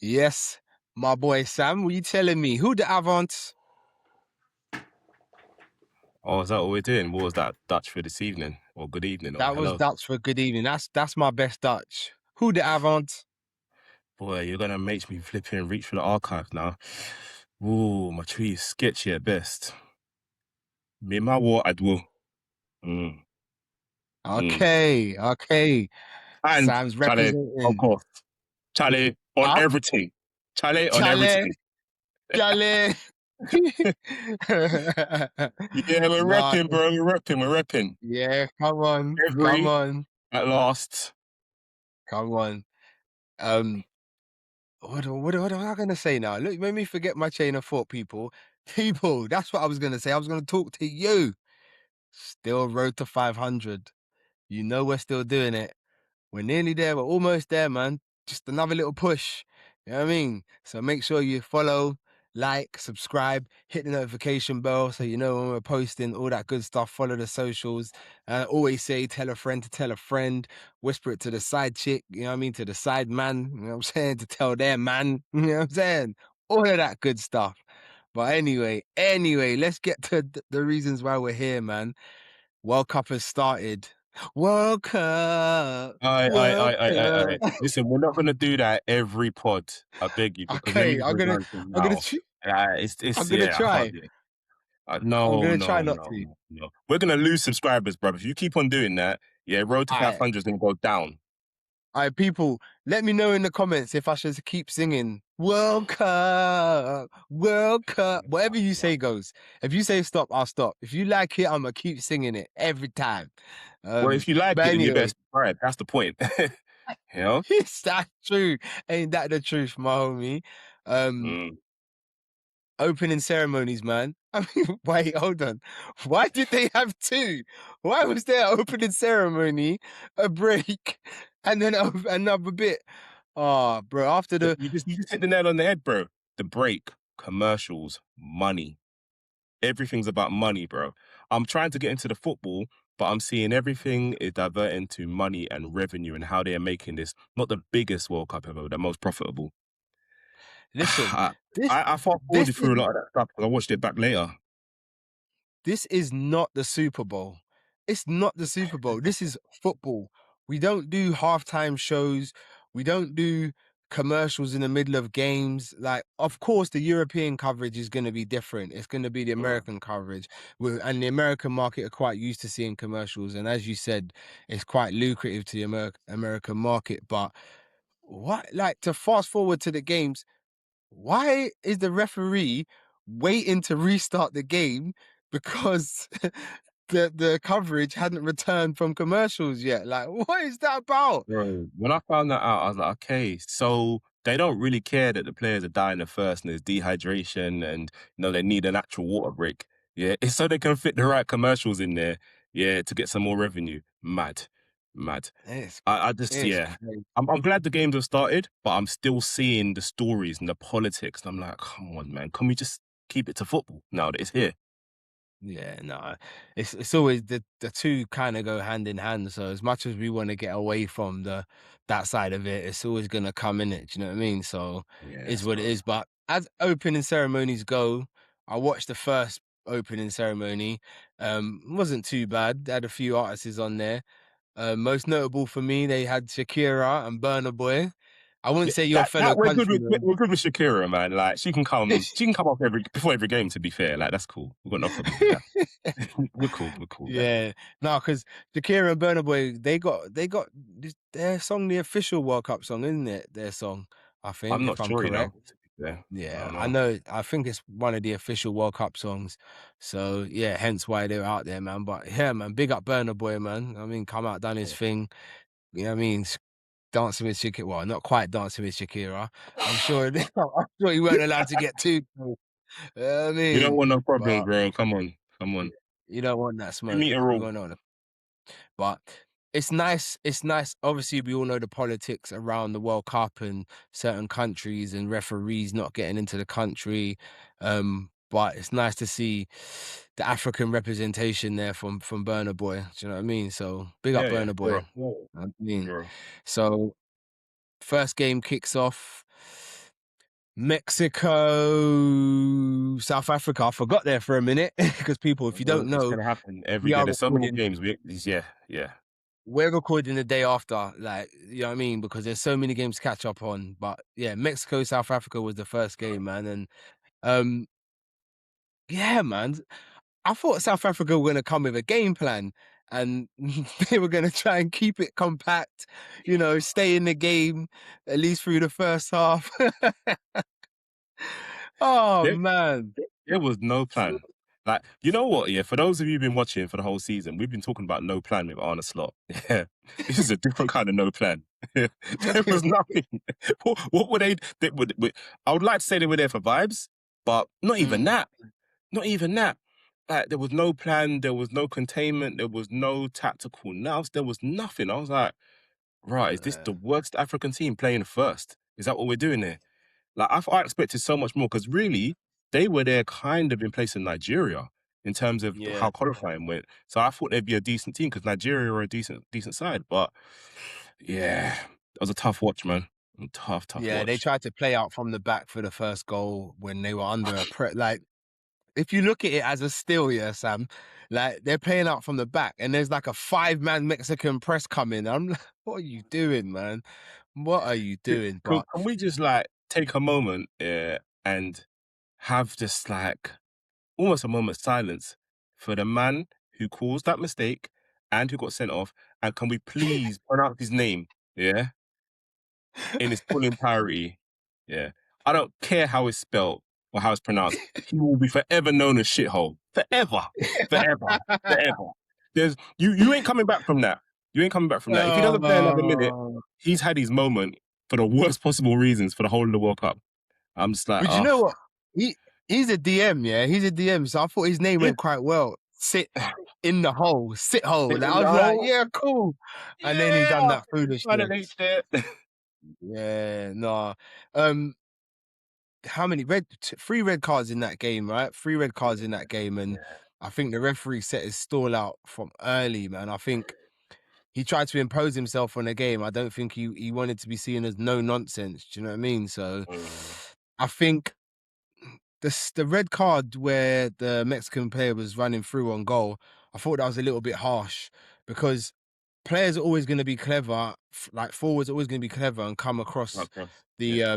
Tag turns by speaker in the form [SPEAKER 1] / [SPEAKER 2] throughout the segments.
[SPEAKER 1] Yes, my boy Sam, what you telling me? Who the avant?
[SPEAKER 2] Oh, is that what we're doing? What was that Dutch for this evening? Or good evening or
[SPEAKER 1] That was
[SPEAKER 2] hello?
[SPEAKER 1] Dutch for good evening. That's my best Dutch. Who the avant?
[SPEAKER 2] Boy, you're gonna make me flip and reach for the archive now. Ooh, my tree is sketchy at best. Me my what I'd will. Mm, mm.
[SPEAKER 1] Okay.
[SPEAKER 2] And
[SPEAKER 1] Sam's
[SPEAKER 2] Charlie, of
[SPEAKER 1] representing.
[SPEAKER 2] course. Charlie on
[SPEAKER 1] Up,
[SPEAKER 2] everything. Charlie on
[SPEAKER 1] Chale,
[SPEAKER 2] everything.
[SPEAKER 1] Chale.
[SPEAKER 2] Yeah, we're
[SPEAKER 1] Nah,
[SPEAKER 2] repping, bro. We're repping.
[SPEAKER 1] yeah, come on, come
[SPEAKER 2] Every
[SPEAKER 1] on,
[SPEAKER 2] at last.
[SPEAKER 1] come on. Um, what am I gonna say now? Look, you made me forget my chain of thought, people. People, that's what I was gonna say. I was gonna talk to you. Still road to 500. You know we're still doing it. We're nearly there. We're almost there, man. Just another little push. You know what I mean? So make sure you follow, like, subscribe, hit the notification bell so you know when we're posting all that good stuff. Follow the socials. Always say tell a friend to tell a friend. Whisper it to the side chick, you know what I mean? To the side man, you know what I'm saying? To tell their man, you know what I'm saying? All of that good stuff. But anyway, let's get to the reasons why we're here, man. World Cup has started. World Cup. World
[SPEAKER 2] I.
[SPEAKER 1] Cup.
[SPEAKER 2] Listen, we're not gonna do that every pod. I beg you, because let me
[SPEAKER 1] Okay,
[SPEAKER 2] give you an answer
[SPEAKER 1] I'm gonna,
[SPEAKER 2] now. It's
[SPEAKER 1] I'm gonna
[SPEAKER 2] yeah, I can't
[SPEAKER 1] try.
[SPEAKER 2] do it.
[SPEAKER 1] I'm
[SPEAKER 2] No,
[SPEAKER 1] gonna try
[SPEAKER 2] no,
[SPEAKER 1] not
[SPEAKER 2] no,
[SPEAKER 1] to.
[SPEAKER 2] no, no. We're gonna lose subscribers, bro. If you keep on doing that, yeah, road to
[SPEAKER 1] Alright,
[SPEAKER 2] 500 is gonna go down.
[SPEAKER 1] alright, people. Let me know in the comments if I should keep singing World Cup, World Cup. Whatever you say goes. If you say stop, I'll stop. If you like it, I'm gonna keep singing it every time.
[SPEAKER 2] Well, if you like
[SPEAKER 1] But
[SPEAKER 2] it, then you better
[SPEAKER 1] anyway,
[SPEAKER 2] subscribe. That's the point. You know?
[SPEAKER 1] is that true? Ain't that the truth, my homie? Um,
[SPEAKER 2] Mm.
[SPEAKER 1] Opening ceremonies, man. I mean, wait, hold on. Why did they have two? Why was there an opening ceremony, a break, and then another bit? Oh, bro, after the
[SPEAKER 2] You just hit the nail on the head, bro. The break, commercials, money. Everything's about money, bro. I'm trying to get into the football, but I'm seeing everything is diverting to money and revenue and how they are making this not the biggest World Cup ever, but the most profitable.
[SPEAKER 1] listen,
[SPEAKER 2] I,
[SPEAKER 1] this
[SPEAKER 2] I fast
[SPEAKER 1] this
[SPEAKER 2] forwarded
[SPEAKER 1] is
[SPEAKER 2] through a lot of that stuff because I watched it back later.
[SPEAKER 1] this is not the Super Bowl. It's not the Super Bowl. This is football. We don't do halftime shows. We don't do commercials in the middle of games. Like, of course, the European coverage is going to be different. It's going to be the
[SPEAKER 2] Mm.
[SPEAKER 1] American coverage. And the American market are quite used to seeing commercials. And as you said, it's quite lucrative to the American market. But what, like, to fast forward to the games, why is the referee waiting to restart the game because the coverage hadn't returned from commercials yet? Like, what is that about?
[SPEAKER 2] Bro, when I found that out, I was like, okay, so they don't really care that the players are dying of thirst and there's dehydration and they need an actual water break. Yeah, it's so they can fit the right commercials in there, yeah, to get some more revenue. Mad, mad.
[SPEAKER 1] It's
[SPEAKER 2] I just
[SPEAKER 1] it's
[SPEAKER 2] yeah.
[SPEAKER 1] crazy.
[SPEAKER 2] I'm glad the games have started, but I'm still seeing the stories and the politics. And I'm like, come on, man, can we just keep it to football now that it's here?
[SPEAKER 1] Yeah, no, it's always the two kind of go hand in hand. So as much as we want to get away from that side of it, it's always gonna come in it. Do you know what I mean? So is
[SPEAKER 2] Yes,
[SPEAKER 1] what it
[SPEAKER 2] bro.
[SPEAKER 1] is. But as opening ceremonies go, I watched the first opening ceremony. Wasn't too bad. They had a few artists on there. Most notable for me, they had Shakira and Burna Boy. I wouldn't
[SPEAKER 2] Yeah,
[SPEAKER 1] say your
[SPEAKER 2] that
[SPEAKER 1] fellow countrymen.
[SPEAKER 2] we're good with Shakira, man. Like she can come off before every game. To be fair, like that's cool. We've got no problem with that. We're cool there.
[SPEAKER 1] Yeah, no, because Shakira and Burna Boy, they got their song, the official World Cup song, isn't it? Their song, I
[SPEAKER 2] I'm
[SPEAKER 1] think,
[SPEAKER 2] not
[SPEAKER 1] if I'm
[SPEAKER 2] sure,
[SPEAKER 1] correct.
[SPEAKER 2] To be fair, I
[SPEAKER 1] Yeah,
[SPEAKER 2] don't
[SPEAKER 1] I
[SPEAKER 2] know.
[SPEAKER 1] know. I think it's one of the official World Cup songs. So yeah, hence why they're out there, man. But yeah, man, big up Burna Boy, man. I mean, come out, done his thing. You know what I mean? Dancing with Shakira. Well, not quite dancing with Shakira. I'm sure. I'm sure you weren't allowed to get too. I
[SPEAKER 2] You don't
[SPEAKER 1] mean,
[SPEAKER 2] want no problems,
[SPEAKER 1] but
[SPEAKER 2] bro. Come on, come
[SPEAKER 1] yeah,
[SPEAKER 2] on.
[SPEAKER 1] you don't want that
[SPEAKER 2] You
[SPEAKER 1] smoke.
[SPEAKER 2] meet a
[SPEAKER 1] You
[SPEAKER 2] rule.
[SPEAKER 1] don't know. But it's nice. It's nice. Obviously, we all know the politics around the World Cup and certain countries and referees not getting into the country. But it's nice to see the African representation there from Burna Boy. Do you know what I mean? So big up
[SPEAKER 2] Yeah,
[SPEAKER 1] Burna
[SPEAKER 2] bro,
[SPEAKER 1] Boy. I mean,
[SPEAKER 2] bro.
[SPEAKER 1] so first game kicks off. Mexico, South Africa. I forgot there for a minute because people, if you don't
[SPEAKER 2] It's
[SPEAKER 1] know,
[SPEAKER 2] gonna happen every
[SPEAKER 1] we
[SPEAKER 2] day.
[SPEAKER 1] are
[SPEAKER 2] There's so many
[SPEAKER 1] recording.
[SPEAKER 2] games. Yeah, yeah.
[SPEAKER 1] We're recording the day after, like, you know what I mean? Because there's so many games to catch up on. But yeah, Mexico, South Africa was the first game, man. And um, yeah, man. I thought South Africa were gonna come with a game plan and they were gonna try and keep it compact, stay in the game at least through the first half. Oh
[SPEAKER 2] There,
[SPEAKER 1] man.
[SPEAKER 2] there was no plan. Like, you know what? Yeah, for those of you who've been watching for the whole season, we've been talking about no plan with Arne Slot. Yeah, this is a different kind of no plan. There was nothing. What were they I would like to say they were there for vibes, but not even
[SPEAKER 1] Mm,
[SPEAKER 2] that. Not even that. Like, there was no plan, there was no containment, there was no tactical nous, there was nothing. I was like, right, is this
[SPEAKER 1] yeah,
[SPEAKER 2] the worst African team playing first? Is that what we're doing here? Like, I expected so much more because really, they were there kind of in place of Nigeria in terms of
[SPEAKER 1] yeah,
[SPEAKER 2] how qualifying went. So I thought they'd be a decent team because Nigeria are a decent side. But yeah, it was a tough watch, man. Tough
[SPEAKER 1] yeah. They
[SPEAKER 2] watch.
[SPEAKER 1] tried to play out from the back for the first goal when they were under a like. If you look at it as a steal, yeah, Sam, like they're playing out from the back, and there's like a five-man Mexican press coming. I'm like, what are you doing, man? What are you doing? But
[SPEAKER 2] Can we just like take a moment and have just like almost a moment's silence for the man who caused that mistake and who got sent off? And can we please pronounce his name? Yeah, in its full entirety. Yeah. I don't care how it's spelled or how it's pronounced. He will be forever known as shithole. Forever. Forever. Forever. You ain't coming back from that. You ain't coming back from that. If he doesn't play another minute,
[SPEAKER 1] oh,
[SPEAKER 2] he's had his moment for the worst possible reasons for the whole of the World Cup. I'm just like,
[SPEAKER 1] but you
[SPEAKER 2] oh,
[SPEAKER 1] know what? He's a DM, yeah. He's a DM, so I thought his name
[SPEAKER 2] yeah.
[SPEAKER 1] went quite well. Sit in the hole, sit hole. Like, I was like,
[SPEAKER 2] No.
[SPEAKER 1] yeah, cool. And then he
[SPEAKER 2] Yeah.
[SPEAKER 1] done that
[SPEAKER 2] Trying to
[SPEAKER 1] foolishness.
[SPEAKER 2] reach there.
[SPEAKER 1] Yeah, nah. Um, how many three red cards in that game, right? Three red cards in that game, and I think the referee set his stall out from early, man. I think he tried to impose himself on the game. I don't think he wanted to be seen as no nonsense. Do you know what I mean? So
[SPEAKER 2] Mm.
[SPEAKER 1] I think the red card where the Mexican player was running through on goal, I thought that was a little bit harsh because players are always going to be clever, like forwards are always going to be clever and come across
[SPEAKER 2] Across. Yeah.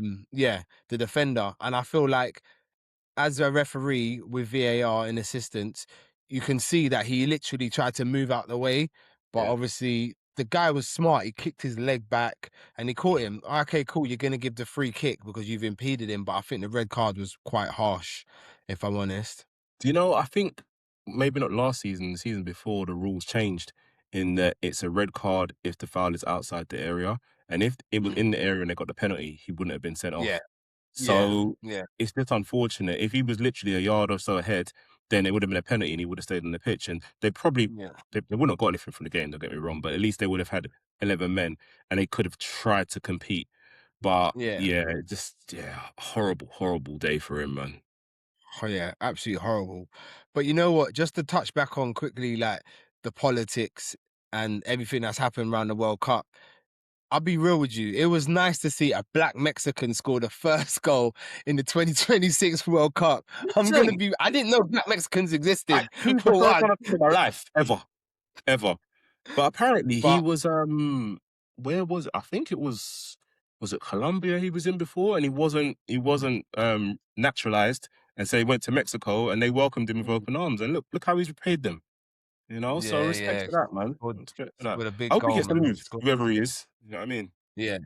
[SPEAKER 1] the defender. And I feel like as a referee with VAR and assistance, you can see that he literally tried to move out the way, but
[SPEAKER 2] Yeah.
[SPEAKER 1] obviously the guy was smart. He kicked his leg back and he caught him. Okay, cool. You're going to give the free kick because you've impeded him, but I think the red card was quite harsh, if I'm honest.
[SPEAKER 2] Do you know, I think maybe not last season, the season before, the rules changed in that it's a red card if the foul is outside the area. And if it was
[SPEAKER 1] Mm.
[SPEAKER 2] in the area and they got the penalty, he wouldn't have been sent
[SPEAKER 1] Yeah,
[SPEAKER 2] off.
[SPEAKER 1] yeah,
[SPEAKER 2] So
[SPEAKER 1] yeah,
[SPEAKER 2] it's just unfortunate. If he was literally a yard or so ahead, then it would have been a penalty and he would have stayed on the pitch. And they probably
[SPEAKER 1] yeah,
[SPEAKER 2] they wouldn't have got anything from the game, don't get me wrong, but at least they would have had 11 men and they could have tried to compete. But
[SPEAKER 1] yeah.
[SPEAKER 2] yeah, just horrible, horrible day for him, man.
[SPEAKER 1] Oh yeah, absolutely horrible. But you know what? Just to touch back on quickly, like the politics and everything that's happened around the World Cup. I'll be real with you. It was nice to see a black Mexican score the first goal in the 2026 World Cup.
[SPEAKER 2] Listen,
[SPEAKER 1] I didn't know black Mexicans existed
[SPEAKER 2] he was the
[SPEAKER 1] for
[SPEAKER 2] first
[SPEAKER 1] one.
[SPEAKER 2] one I've seen in my life ever, ever. But apparently he
[SPEAKER 1] But
[SPEAKER 2] was where was it? I think it was it Colombia he was in before and he wasn't naturalized and so he went to Mexico and they welcomed him with
[SPEAKER 1] mm,
[SPEAKER 2] open arms and look how he's repaid them. You know, so
[SPEAKER 1] yeah,
[SPEAKER 2] respect
[SPEAKER 1] yeah,
[SPEAKER 2] for that, man.
[SPEAKER 1] scored,
[SPEAKER 2] Respect for that.
[SPEAKER 1] scored a
[SPEAKER 2] I
[SPEAKER 1] big
[SPEAKER 2] hope he
[SPEAKER 1] goal,
[SPEAKER 2] gets the
[SPEAKER 1] man.
[SPEAKER 2] move, whoever he is. You know what I mean?
[SPEAKER 1] Yeah,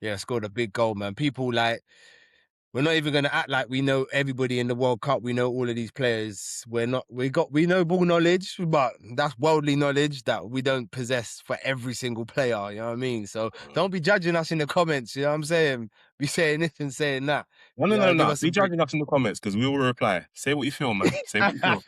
[SPEAKER 1] yeah, scored a big goal, man. People like we're not even gonna act like we know everybody in the World Cup. We know all of these players. We're not. We know ball knowledge, but that's worldly knowledge that we don't possess for every single player. You know what I mean? So don't be judging us in the comments. You know what I'm saying? Be saying this and saying that.
[SPEAKER 2] No, no,
[SPEAKER 1] You
[SPEAKER 2] no,
[SPEAKER 1] know, give
[SPEAKER 2] no.
[SPEAKER 1] us a
[SPEAKER 2] Be
[SPEAKER 1] break.
[SPEAKER 2] judging us in the comments because we will reply. Say what you feel, man. Say what you feel.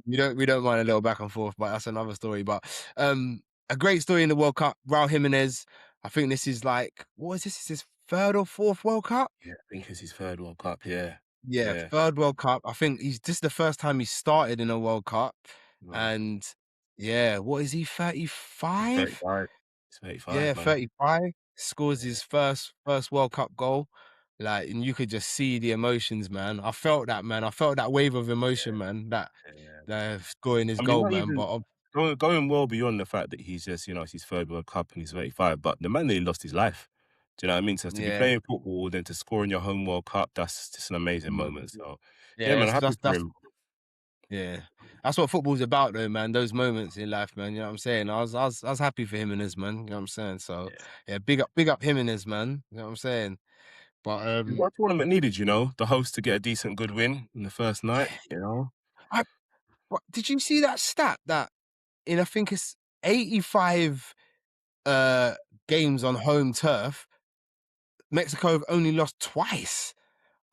[SPEAKER 1] We don't mind a little back and forth, but that's another story. But um, a great story in the World Cup. Raul Jimenez. I think this is like what is this? Is his third or fourth World Cup?
[SPEAKER 2] Yeah, I think it's his third World Cup. Yeah,
[SPEAKER 1] Yeah,
[SPEAKER 2] yeah.
[SPEAKER 1] third World Cup. I think he's this is the first time he started in a World Cup.
[SPEAKER 2] Wow.
[SPEAKER 1] And yeah, what is he,
[SPEAKER 2] He's
[SPEAKER 1] 35?
[SPEAKER 2] 35. He's 35,
[SPEAKER 1] Yeah,
[SPEAKER 2] man.
[SPEAKER 1] 35. scores his first World Cup goal, like, and you could just see the emotions, man. I felt that, man. I felt that wave of emotion, man. That scoring his
[SPEAKER 2] I mean,
[SPEAKER 1] goal,
[SPEAKER 2] not
[SPEAKER 1] man.
[SPEAKER 2] even
[SPEAKER 1] But
[SPEAKER 2] going well beyond the fact that he's just, it's his third World Cup and he's 35, but the man nearly lost his life. Do you know what I mean? So to be
[SPEAKER 1] yeah,
[SPEAKER 2] playing football, then to score in your home World Cup, that's just an amazing
[SPEAKER 1] mm,
[SPEAKER 2] moment. So, yeah,
[SPEAKER 1] yeah,
[SPEAKER 2] man,
[SPEAKER 1] that's
[SPEAKER 2] I'm happy
[SPEAKER 1] that's
[SPEAKER 2] for
[SPEAKER 1] that's
[SPEAKER 2] him.
[SPEAKER 1] yeah, that's what football's about, though, man. Those moments in life, man. You know what I'm saying? I was happy for Jimenez, man. You know what I'm saying? So
[SPEAKER 2] Yeah.
[SPEAKER 1] yeah, big up Jimenez, man. You know what I'm saying? But
[SPEAKER 2] What tournament needed, the host to get a decent good win in the first night.
[SPEAKER 1] I, but did you see that stat that in I think it's 85 uh games on home turf, Mexico have only lost twice.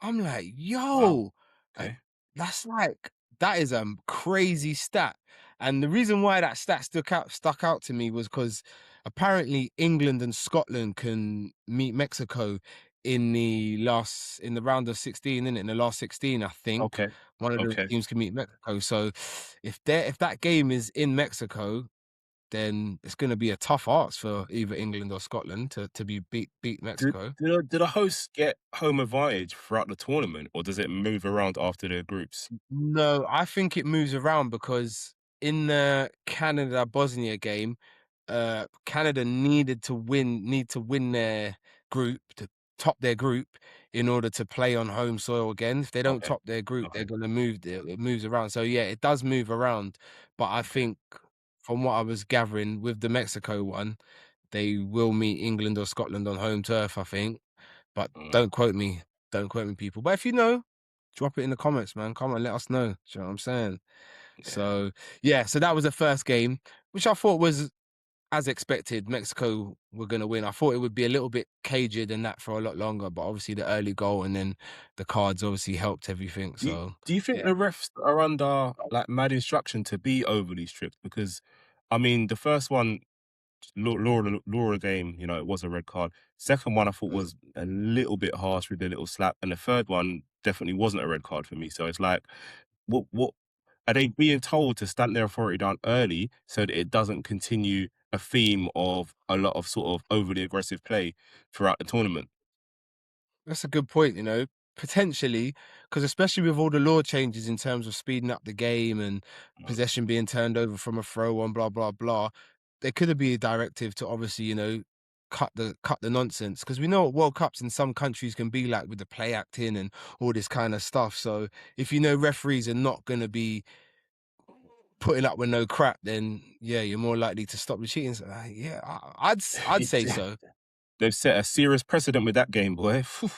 [SPEAKER 1] I'm like,
[SPEAKER 2] Wow.
[SPEAKER 1] yo, uh,
[SPEAKER 2] Okay.
[SPEAKER 1] that's like that is a crazy stat. And the reason why that stat stuck out to me was because apparently England and Scotland can meet Mexico in the round of 16, in the last 16, I think.
[SPEAKER 2] Okay.
[SPEAKER 1] One of those
[SPEAKER 2] Okay.
[SPEAKER 1] teams can meet Mexico. So if that game is in Mexico, then it's gonna be a tough ask for either England or Scotland to beat
[SPEAKER 2] Did,
[SPEAKER 1] Mexico.
[SPEAKER 2] did the hosts get home advantage throughout the tournament, or does it move around after the groups?
[SPEAKER 1] No, I think it moves around because in the Canada Bosnia game, Canada need to win their group to top their group in order to play on home soil again. If they don't
[SPEAKER 2] Okay.
[SPEAKER 1] top their group, they're
[SPEAKER 2] Okay.
[SPEAKER 1] gonna move. It moves around. So yeah, it does move around. But I
[SPEAKER 2] Okay.
[SPEAKER 1] think from what I was gathering with the Mexico one, they will meet England or Scotland on home turf. I think, but
[SPEAKER 2] Mm,
[SPEAKER 1] don't quote me, people. But if you know, drop it in the comments, man. Come on, let us know. Do you know what I'm saying?
[SPEAKER 2] yeah.
[SPEAKER 1] So yeah, so that was the first game, which I thought was as expected. Mexico were going to win. I thought it would be a little bit cagier than that for a lot longer, but obviously the early goal and then the cards obviously helped everything.
[SPEAKER 2] Do you,
[SPEAKER 1] So
[SPEAKER 2] do you think
[SPEAKER 1] yeah,
[SPEAKER 2] the refs are under like mad instruction to be overly strict? Because I mean, the first one, Laura game, it was a red card. Second one, I thought
[SPEAKER 1] mm.
[SPEAKER 2] was a little bit harsh with the little slap, and the third one definitely wasn't a red card for me. So it's like, what are they being told to stamp their authority down early so that it doesn't continue a theme of a lot of sort of overly aggressive play throughout the tournament?
[SPEAKER 1] That's a good point, potentially, because especially with all the law changes in terms of speeding up the game and
[SPEAKER 2] Mm,
[SPEAKER 1] possession being turned over from a throw on, blah blah blah, there could be a directive to obviously, cut the nonsense because we know what World Cups in some countries can be like with the play acting and all this kind of stuff. So if referees are not going to be putting up with no crap, then yeah, you're more likely to stop the cheating. So, yeah, I'd say so.
[SPEAKER 2] They've set a serious precedent with that game, boy. Phew.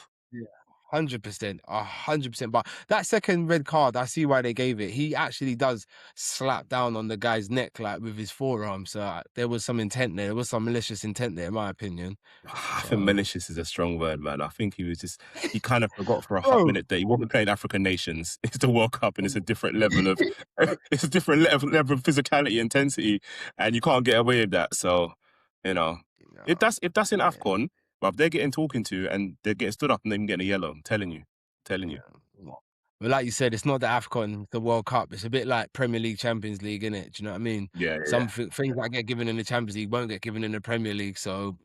[SPEAKER 1] 100%, 100%. But that second red card, I see why they gave it. He actually does slap down on the guy's neck like with his forearm. So there was some intent there. There was some malicious intent there, in my opinion.
[SPEAKER 2] I think
[SPEAKER 1] So,
[SPEAKER 2] malicious is a strong word, man. I think he kind of forgot for a hot
[SPEAKER 1] bro,
[SPEAKER 2] minute that he wasn't playing African nations. It's the World Cup and it's a different level of, it's a different level of physicality, intensity, and you can't get away with that. So, you know, if that's in
[SPEAKER 1] yeah,
[SPEAKER 2] AFCON, but if they're getting talking to and they're getting stood up and they're getting a yellow, I'm telling you.
[SPEAKER 1] yeah. But like you said, it's not the AFCON, the World Cup. It's a bit like Premier League, Champions League, innit? Do you know what I mean?
[SPEAKER 2] Yeah,
[SPEAKER 1] Some things that get given in the Champions League won't get given in the Premier League. So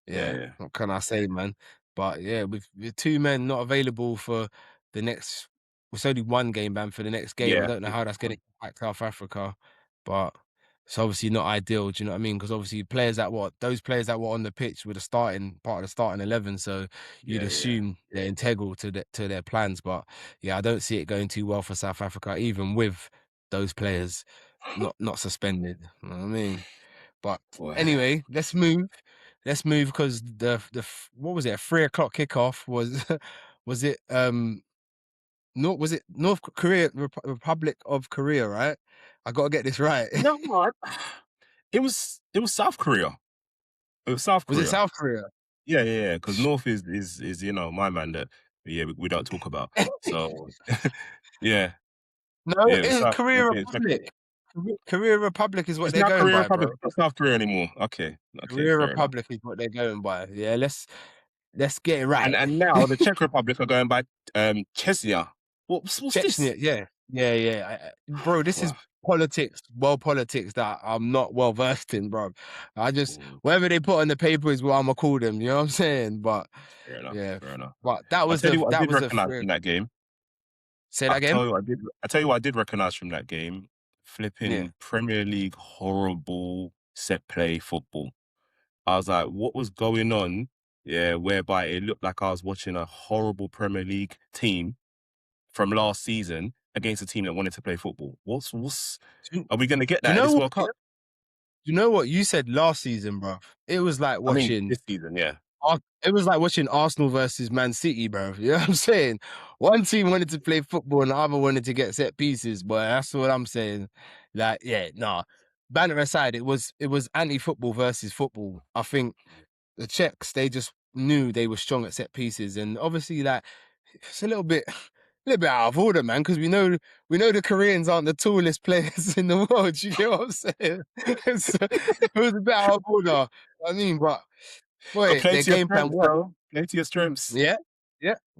[SPEAKER 2] yeah,
[SPEAKER 1] yeah,
[SPEAKER 2] yeah,
[SPEAKER 1] what can I say, man? But yeah, with two men not available for the next, it's only one game ban for the next game. I
[SPEAKER 2] yeah,
[SPEAKER 1] don't know how that's going to impact South Africa, but it's obviously not ideal. Do you know what I mean? Because obviously those players that were on the pitch were the starting part of the starting 11, so you'd
[SPEAKER 2] yeah, yeah.
[SPEAKER 1] assume they're integral to their plans. But yeah, I don't see it going too well for South Africa, even with those players not suspended. You know what I mean? But
[SPEAKER 2] Boy.
[SPEAKER 1] anyway, let's move. Let's move because what was it? A 3 o'clock kickoff was was it was it North Korea Republic of Korea, right? I gotta get this right.
[SPEAKER 2] You know what? It was South Korea. It was South
[SPEAKER 1] Was it
[SPEAKER 2] Korea.
[SPEAKER 1] South Korea?
[SPEAKER 2] Yeah, yeah, yeah. Because North is my man that we don't talk about. So yeah,
[SPEAKER 1] No,
[SPEAKER 2] yeah, it was
[SPEAKER 1] it's
[SPEAKER 2] South
[SPEAKER 1] Korea
[SPEAKER 2] European
[SPEAKER 1] Republic. Korea Republic is what
[SPEAKER 2] It's
[SPEAKER 1] they're
[SPEAKER 2] not
[SPEAKER 1] going
[SPEAKER 2] Korea
[SPEAKER 1] by,
[SPEAKER 2] Republic,
[SPEAKER 1] bro.
[SPEAKER 2] it's not South Korea anymore. Okay, okay,
[SPEAKER 1] Korea
[SPEAKER 2] fair enough.
[SPEAKER 1] Republic is what they're going by. Yeah, let's get it
[SPEAKER 2] And
[SPEAKER 1] right.
[SPEAKER 2] and now the Czech Republic are going by Chesnya. What's this?
[SPEAKER 1] Chechnya, yeah, yeah, yeah. Bro, this is
[SPEAKER 2] Wow.
[SPEAKER 1] world politics that I'm not well versed in, bro. I just
[SPEAKER 2] Mm,
[SPEAKER 1] whatever they put on the paper is what Imma call them, you know what I'm saying? But
[SPEAKER 2] fair enough,
[SPEAKER 1] yeah,
[SPEAKER 2] fair enough.
[SPEAKER 1] but
[SPEAKER 2] I
[SPEAKER 1] that
[SPEAKER 2] did
[SPEAKER 1] was the
[SPEAKER 2] recognize from that game.
[SPEAKER 1] say that again?
[SPEAKER 2] I tell you what I did recognize from that game.
[SPEAKER 1] Yeah.
[SPEAKER 2] Flipping Premier League horrible set play football. I was like, what was going on? Yeah, whereby it looked like I was watching a horrible Premier League team from last season against a team that wanted to play football. What's
[SPEAKER 1] Do
[SPEAKER 2] are we gonna get
[SPEAKER 1] do you
[SPEAKER 2] that at
[SPEAKER 1] know
[SPEAKER 2] this
[SPEAKER 1] what
[SPEAKER 2] World Cup?
[SPEAKER 1] do you know what you said last season, bruv? It was like
[SPEAKER 2] I mean,
[SPEAKER 1] watching
[SPEAKER 2] this season, yeah.
[SPEAKER 1] It was like watching Arsenal versus Man City, bro. You know what I'm saying? One team wanted to play football and the other wanted to get set pieces, but that's what I'm saying. Like, yeah, nah. Banter aside, it was anti-football versus football. I think the Czechs, they just knew they were strong at set pieces, and obviously, like, it's a little bit out of order, man, because we know the Koreans aren't the tallest players in the world. You get what I'm saying? So, it was a bit out of order. I mean, but
[SPEAKER 2] But
[SPEAKER 1] boy,
[SPEAKER 2] play
[SPEAKER 1] their
[SPEAKER 2] to your
[SPEAKER 1] game plan
[SPEAKER 2] strengths,
[SPEAKER 1] worked.
[SPEAKER 2] bro. Play to your strengths.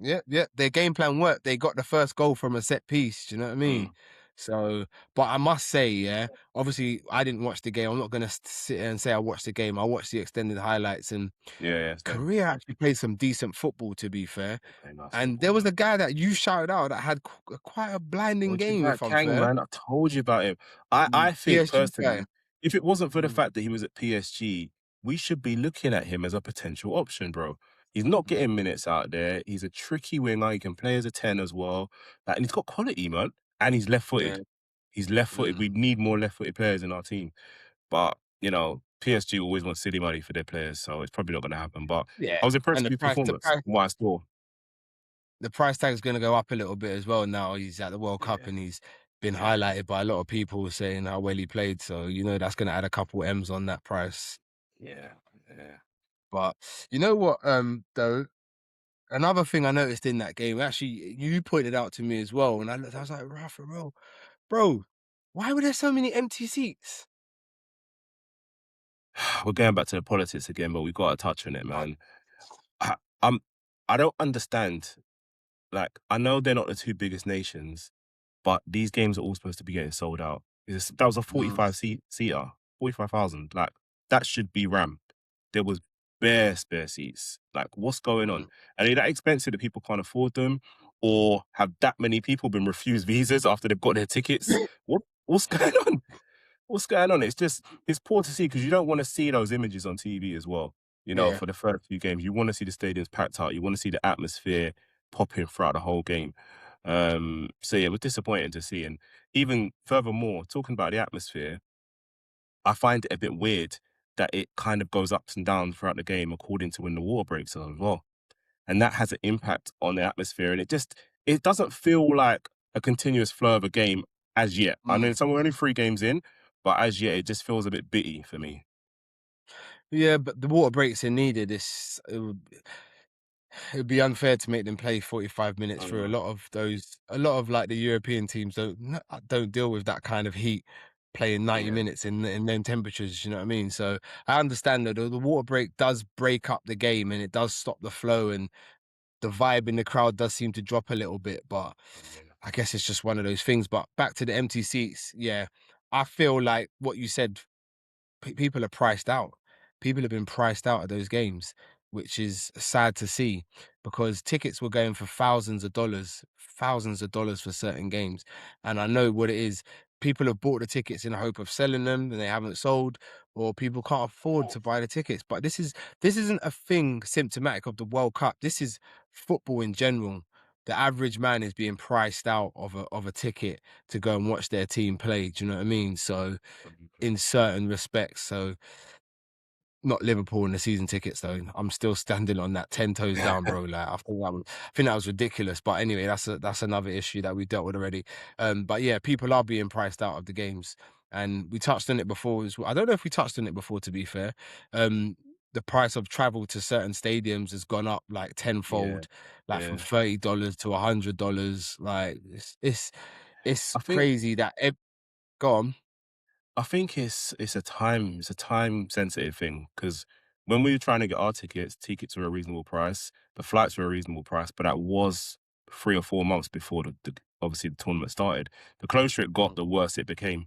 [SPEAKER 1] Yeah, yeah. Their game plan worked. They got the first goal from a set piece. Do you know what I mean?
[SPEAKER 2] Mm,
[SPEAKER 1] So, but I must say, yeah, obviously I didn't watch the game. I'm not gonna sit here and say I watched the game. I watched the extended highlights, and
[SPEAKER 2] yeah, yeah, same.
[SPEAKER 1] Korea actually played some decent football, to be fair.
[SPEAKER 2] They play nice
[SPEAKER 1] And
[SPEAKER 2] football,
[SPEAKER 1] there was
[SPEAKER 2] man.
[SPEAKER 1] a guy that you shouted out that had quite a blinding
[SPEAKER 2] Told you
[SPEAKER 1] game,
[SPEAKER 2] about
[SPEAKER 1] if I'm
[SPEAKER 2] Kang,
[SPEAKER 1] fair.
[SPEAKER 2] man. I told you about him. I think
[SPEAKER 1] PSG guy.
[SPEAKER 2] personally, if it wasn't for the
[SPEAKER 1] Mm,
[SPEAKER 2] fact that he was at PSG, we should be looking at him as a potential option, bro. He's not getting
[SPEAKER 1] mm,
[SPEAKER 2] minutes out there. He's a tricky winger. He can play as a 10 as well. Like, and he's got quality, man. And he's left
[SPEAKER 1] yeah.
[SPEAKER 2] footed. He's left footed.
[SPEAKER 1] Mm,
[SPEAKER 2] We need more left footed players in our team. But, PSG always wants silly money for their players. So it's probably not going to happen. But
[SPEAKER 1] yeah.
[SPEAKER 2] I was impressed
[SPEAKER 1] And
[SPEAKER 2] with his performance from what I saw.
[SPEAKER 1] the price tag is going to go up a little bit as well now. He's at the World Cup
[SPEAKER 2] Yeah.
[SPEAKER 1] and he's been
[SPEAKER 2] Yeah.
[SPEAKER 1] highlighted by a lot of people saying how well he played. So that's going to add a couple M's on that price.
[SPEAKER 2] Yeah. Yeah.
[SPEAKER 1] But you know what? Though another thing I noticed in that game, actually, you pointed out to me as well, and I was like, Rafa, bro, why were there so many empty seats?
[SPEAKER 2] We're going back to the politics again, but we got to touch on it,
[SPEAKER 1] Oh,
[SPEAKER 2] man. I, I'm, I don't understand. Like, I know they're not the two biggest nations, but these games are all supposed to be getting sold out. That was a
[SPEAKER 1] mm,
[SPEAKER 2] 45 seater, 45,000. Like, that should be rammed. There was spare seats. Like, what's going on?
[SPEAKER 1] mm.
[SPEAKER 2] Are they that expensive that people can't afford them? Or have that many people been refused visas after they've got their tickets? What's going on? What's going on? It's poor to see because you don't want to see those images on TV as well.
[SPEAKER 1] Yeah.
[SPEAKER 2] For the first few games, you want to see the stadiums packed out. You want to see the atmosphere popping throughout the whole game. So yeah, it was disappointing to see. And even furthermore, talking about the atmosphere, I find it a bit weird that it kind of goes ups and downs throughout the game according to when the water breaks as well. And that has an impact on the atmosphere. And it doesn't feel like a continuous flow of a game as yet. I
[SPEAKER 1] Mm.
[SPEAKER 2] know we're only 3 games in, but as yet, it just feels a bit bitty for me.
[SPEAKER 1] Yeah, but the water breaks are needed. It'd be unfair to make them play 45 minutes through
[SPEAKER 2] Mm,
[SPEAKER 1] a lot of like the European teams don't deal with that kind of heat playing 90
[SPEAKER 2] yeah.
[SPEAKER 1] minutes in them temperatures, you know what I mean? So I understand that the water break does break up the game and it does stop the flow and the vibe in the crowd does seem to drop a little bit, but
[SPEAKER 2] Yeah.
[SPEAKER 1] I guess it's just one of those things. But back to the empty seats, yeah. I feel like what you said people are priced out. People have been priced out of those games, which is sad to see because tickets were going for thousands of dollars for certain games. And I know what it is. People have bought the tickets in the hope of selling them and they haven't sold, or people can't afford to buy the tickets. But this isn't a thing symptomatic of the World Cup. This is football in general. The average man is being priced out of a ticket to go and watch their team play. Do you know what I mean? So in certain respects. So not Liverpool in the season tickets though. I'm still standing on that 10 toes down, bro. Like I think that was ridiculous. But anyway, that's another issue that we dealt with already. But yeah, people are being priced out of the games. And we touched on it before as well. I don't know if we touched on it before, to be fair. Um, the price of travel to certain stadiums has gone up like
[SPEAKER 2] Yeah.
[SPEAKER 1] tenfold, like from
[SPEAKER 2] Yeah.
[SPEAKER 1] $30 to $100. Like it's
[SPEAKER 2] I think
[SPEAKER 1] crazy that go on.
[SPEAKER 2] I think it's a time sensitive thing because when we were trying to get our tickets were a reasonable price, the flights were a reasonable price, but that was 3 or 4 months before obviously the tournament started. The closer it got,
[SPEAKER 1] Mm,
[SPEAKER 2] the worse it became.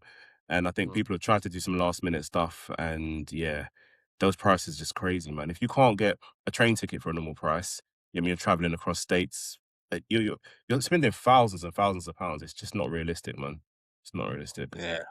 [SPEAKER 2] And I think
[SPEAKER 1] mm.
[SPEAKER 2] people have tried to do some last minute stuff, and yeah, those prices just crazy, man. If you can't get a train ticket for a normal price, I mean, you're traveling across states, you're spending thousands and thousands of pounds. It's just not realistic, man. It's not realistic.
[SPEAKER 1] Yeah.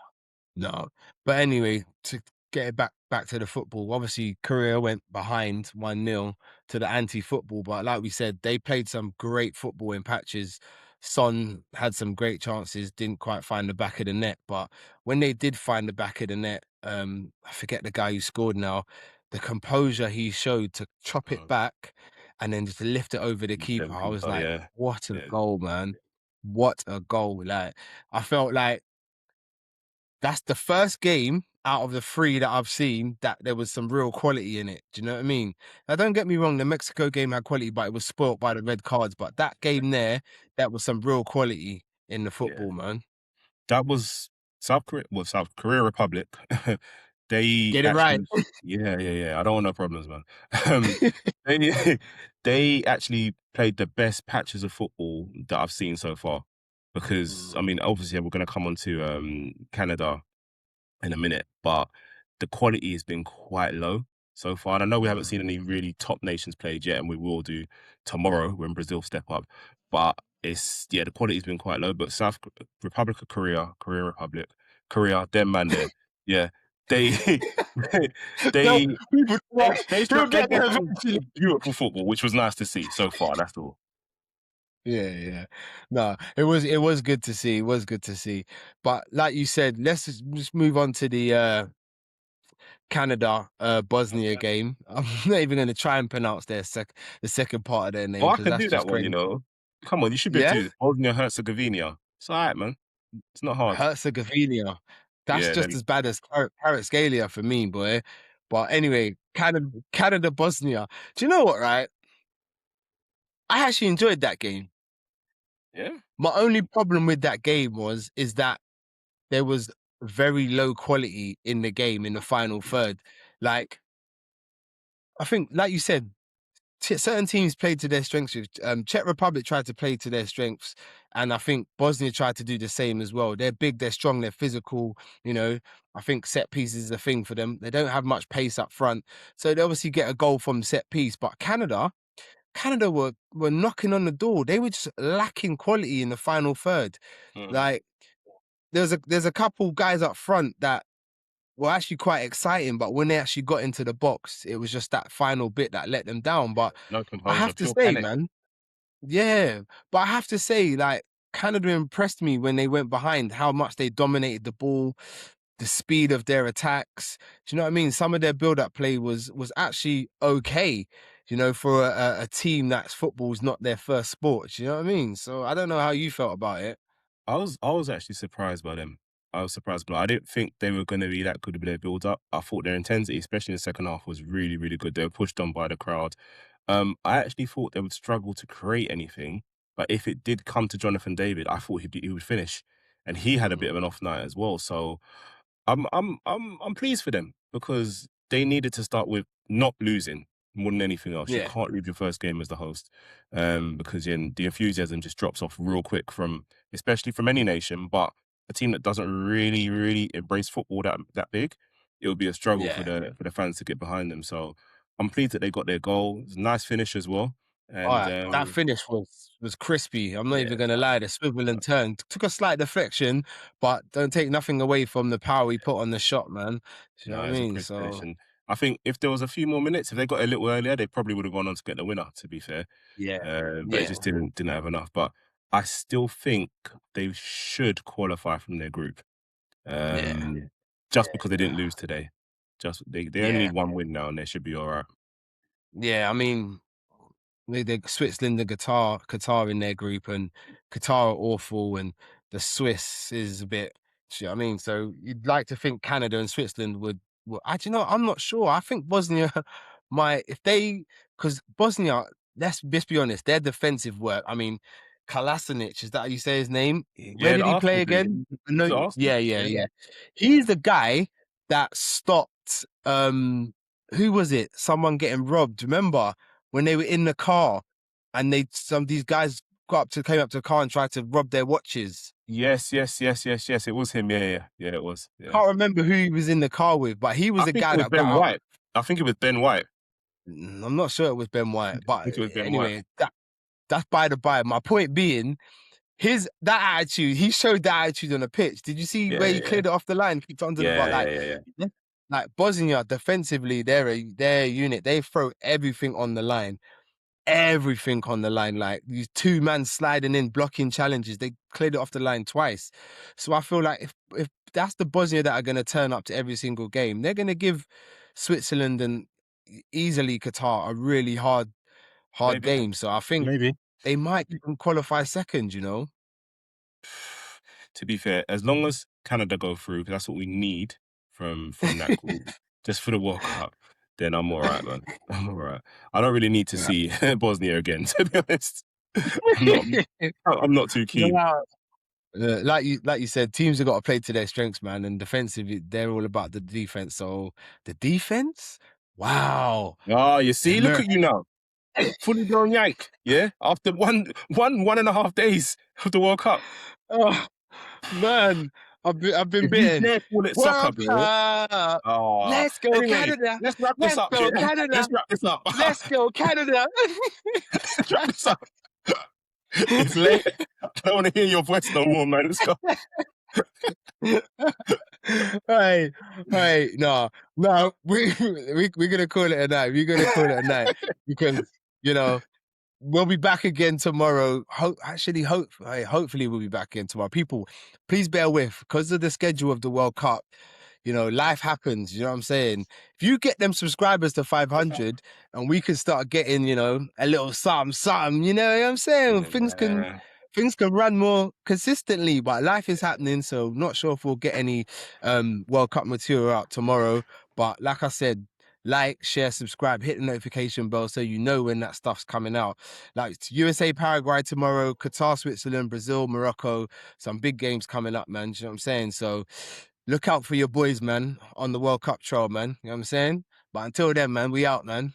[SPEAKER 1] No. But anyway, to get it back to the football, obviously Korea went behind 1-0 to the anti-football, but like we said, they played some great football in patches. Son had some great chances, didn't quite find the back of the net, but when they did find the back of the net, I forget the guy who scored now, the composure he showed to chop it
[SPEAKER 2] Mm.
[SPEAKER 1] back and then just lift it over the keeper.
[SPEAKER 2] Them
[SPEAKER 1] I was
[SPEAKER 2] people,
[SPEAKER 1] like,
[SPEAKER 2] yeah,
[SPEAKER 1] what a
[SPEAKER 2] yeah.
[SPEAKER 1] goal, man. What a goal. Like I felt like that's the first game out of the 3 that I've seen that there was some real quality in it. Do you know what I mean? Now, don't get me wrong, the Mexico game had quality, but it was spoilt by the red cards. But that game there, that was some real quality in the
[SPEAKER 2] Yeah.
[SPEAKER 1] football, man.
[SPEAKER 2] That was South Korea Republic. They
[SPEAKER 1] Get it right.
[SPEAKER 2] actually yeah, yeah, yeah, I don't want no problems, man. Um, they they actually played the best patches of football that I've seen so far because, I
[SPEAKER 1] Mm,
[SPEAKER 2] mean, obviously, we're gonna come on to, Canada in a minute, but the quality has been quite low so far. And I know we haven't
[SPEAKER 1] mm.
[SPEAKER 2] seen any really top nations played yet, and we will do tomorrow when Brazil step up. But it's yeah, the quality's been quite low. But Republic of Korea, Korea Republic, Korea, them man there, yeah, they
[SPEAKER 1] No,
[SPEAKER 2] they
[SPEAKER 1] people, he'll
[SPEAKER 2] they
[SPEAKER 1] get there
[SPEAKER 2] brought some
[SPEAKER 1] eventually.
[SPEAKER 2] beautiful football, which was nice to see so far. That's all.
[SPEAKER 1] Yeah, yeah. No, it was good to see. It was good to see. But like you said, let's just move on to the Canada, Bosnia
[SPEAKER 2] Okay.
[SPEAKER 1] game. I'm not even going to try and pronounce the second part of their
[SPEAKER 2] Oh,
[SPEAKER 1] name
[SPEAKER 2] I
[SPEAKER 1] because
[SPEAKER 2] can
[SPEAKER 1] that's
[SPEAKER 2] do that
[SPEAKER 1] just
[SPEAKER 2] one, you
[SPEAKER 1] crazy.
[SPEAKER 2] know. Come on, you should be able
[SPEAKER 1] Yeah,
[SPEAKER 2] to do this. Bosnia Herzegovina. It's all right, man. It's not hard.
[SPEAKER 1] Herzegovina. That's
[SPEAKER 2] Yeah,
[SPEAKER 1] just as bad as Kvaratskhelia for me, boy. But anyway, Canada, Bosnia. Do you know what? Right, I actually enjoyed that game.
[SPEAKER 2] yeah.
[SPEAKER 1] My only problem with that game is that there was very low quality in the game in the final third. Like I think, like you said, certain teams played to their strengths. Czech Republic tried to play to their strengths, and I think Bosnia tried to do the same as well. They're big, they're strong, they're physical. You know, I think set pieces is a thing for them. They don't have much pace up front, so they obviously get a goal from set piece. But Canada were knocking on the door. They were just lacking quality in the final third.
[SPEAKER 2] Mm.
[SPEAKER 1] Like there's a couple guys up front that were actually quite exciting, but when they actually got into the box, it was just that final bit that let them down. But
[SPEAKER 2] No
[SPEAKER 1] I
[SPEAKER 2] composure,
[SPEAKER 1] have to
[SPEAKER 2] pure
[SPEAKER 1] say,
[SPEAKER 2] panic.
[SPEAKER 1] man, yeah, but I have to say, like, Canada impressed me when they went behind, how much they dominated the ball, the speed of their attacks. Do you know what I mean? Some of their build-up play was actually okay, for a team that's football's not their first sport. Do you know what I mean? So I don't know how you felt about it.
[SPEAKER 2] I was actually surprised by them. I was surprised, but I didn't think they were gonna be that good with their build up. I thought their intensity, especially in the second half, was really, really good. They were pushed on by the crowd. I actually thought they would struggle to create anything, but if it did come to Jonathan David, I thought he would finish, and he had a bit
[SPEAKER 1] Mm,
[SPEAKER 2] of an off night as well. So I'm pleased for them because they needed to start with not losing more than anything else. You
[SPEAKER 1] yeah,
[SPEAKER 2] can't leave your first game as the host, because then the enthusiasm just drops off real quick from, especially from any nation, but a team that doesn't really, really embrace football that big, it would be a struggle for
[SPEAKER 1] yeah.
[SPEAKER 2] the fans to get behind them. So I'm pleased that they got their goal. It's a nice finish as well, and
[SPEAKER 1] Alright, that finish was crispy. I'm not
[SPEAKER 2] yeah,
[SPEAKER 1] even gonna lie, the swivel and turn took a slight deflection, but don't take nothing away from the power he put on the shot, man. Do you know
[SPEAKER 2] no,
[SPEAKER 1] what I
[SPEAKER 2] it's a
[SPEAKER 1] mean?
[SPEAKER 2] crisp finish,
[SPEAKER 1] So
[SPEAKER 2] and I think if there was a few more minutes, if they got a little earlier, they probably would have gone on to get the winner. To be fair,
[SPEAKER 1] yeah,
[SPEAKER 2] but it
[SPEAKER 1] yeah,
[SPEAKER 2] just didn't have enough. But I still think they should qualify from their group,
[SPEAKER 1] yeah,
[SPEAKER 2] um, just because they didn't lose today. Just they only
[SPEAKER 1] yeah,
[SPEAKER 2] need one win now, and they should be all right.
[SPEAKER 1] yeah. I mean, the Switzerland, the Qatar in their group, and Qatar are awful, and the Swiss is a bit. Do you know what I mean? So you'd like to think Canada and Switzerland would. I do you know. I'm not sure. I think Bosnia might if they because Bosnia. Let's be honest. Their defensive work. I mean, Kalasinic, is that how you say his name? Where
[SPEAKER 2] Yeah, the
[SPEAKER 1] did he
[SPEAKER 2] Arsenal
[SPEAKER 1] play
[SPEAKER 2] dude.
[SPEAKER 1] again? No,
[SPEAKER 2] He's at Arsenal.
[SPEAKER 1] yeah, yeah,
[SPEAKER 2] Yeah,
[SPEAKER 1] yeah. He's the guy that stopped. Who was it? Someone getting robbed. Remember? When they were in the car and these guys came up to the car and tried to rob their watches.
[SPEAKER 2] Yes, yes, yes, yes, yes. It was him. Yeah, yeah, yeah. It was. Yeah.
[SPEAKER 1] Can't remember who he was in the car with, but he was
[SPEAKER 2] I
[SPEAKER 1] the
[SPEAKER 2] think it
[SPEAKER 1] guy
[SPEAKER 2] was
[SPEAKER 1] that got
[SPEAKER 2] Ben
[SPEAKER 1] out.
[SPEAKER 2] White. I think it was Ben White.
[SPEAKER 1] I'm not sure it was Ben
[SPEAKER 2] I
[SPEAKER 1] White, but
[SPEAKER 2] think it was Ben White.
[SPEAKER 1] anyway, that's by the by. My point being, that attitude, he showed that attitude on the pitch. Did you see
[SPEAKER 2] Yeah,
[SPEAKER 1] where he
[SPEAKER 2] yeah,
[SPEAKER 1] cleared it off the line, kicked onto the bar?
[SPEAKER 2] yeah, yeah, yeah, yeah.
[SPEAKER 1] Like Bosnia defensively, their unit, they throw everything on the line. Everything on the line, like these two men sliding in, blocking challenges. They cleared it off the line twice. So I feel like if that's the Bosnia that are going to turn up to every single game, they're going to give Switzerland and easily Qatar a really hard
[SPEAKER 2] Maybe,
[SPEAKER 1] game. So I think
[SPEAKER 2] maybe.
[SPEAKER 1] they might even qualify second. You know.
[SPEAKER 2] To be fair, as long as Canada go through, 'cause that's what we need from that group, just for the World Cup, then I'm all right, man. I'm all right. I don't really need to
[SPEAKER 1] Yeah.
[SPEAKER 2] see Bosnia again, to be honest. I'm not I'm not too keen.
[SPEAKER 1] No. Like you said, teams have got to play to their strengths, man. And defensively, they're all about the defense. So the defense, wow.
[SPEAKER 2] Ah, you see, look
[SPEAKER 1] Amer-
[SPEAKER 2] at you now. Fully grown yank, yeah? After one and a half days of the World Cup.
[SPEAKER 1] oh man, I've been
[SPEAKER 2] If you
[SPEAKER 1] bitten.
[SPEAKER 2] dare call it soccer,
[SPEAKER 1] World
[SPEAKER 2] bro.
[SPEAKER 1] Cup.
[SPEAKER 2] Ah,
[SPEAKER 1] Let's go
[SPEAKER 2] anyway,
[SPEAKER 1] Canada.
[SPEAKER 2] let's wrap this
[SPEAKER 1] Let's
[SPEAKER 2] up,
[SPEAKER 1] go
[SPEAKER 2] yeah?
[SPEAKER 1] Canada.
[SPEAKER 2] Let's wrap this up.
[SPEAKER 1] Let's go Canada.
[SPEAKER 2] Let's wrap this up. It's late. I don't want to hear your voice no more, man. Let's go.
[SPEAKER 1] Hey, hey, no, we're gonna call it a night. We're gonna call it a night because you know we'll be back again tomorrow. Hopefully we'll be back again tomorrow. People, please bear with because of the schedule of the World Cup. You know, life happens. You know what I'm saying? If you get them subscribers to 500, and we can start getting, a little something. You know what I'm saying?
[SPEAKER 2] Yeah.
[SPEAKER 1] Things can run more consistently, but life is happening. So not sure if we'll get any World Cup material out tomorrow. But like I said, like, share, subscribe, hit the notification bell so you know when that stuff's coming out. Like it's USA, Paraguay tomorrow, Qatar, Switzerland, Brazil, Morocco. Some big games coming up, man. You know what I'm saying? So look out for your boys, man, on the World Cup trail, man. You know what I'm saying? But until then, man, we out, man.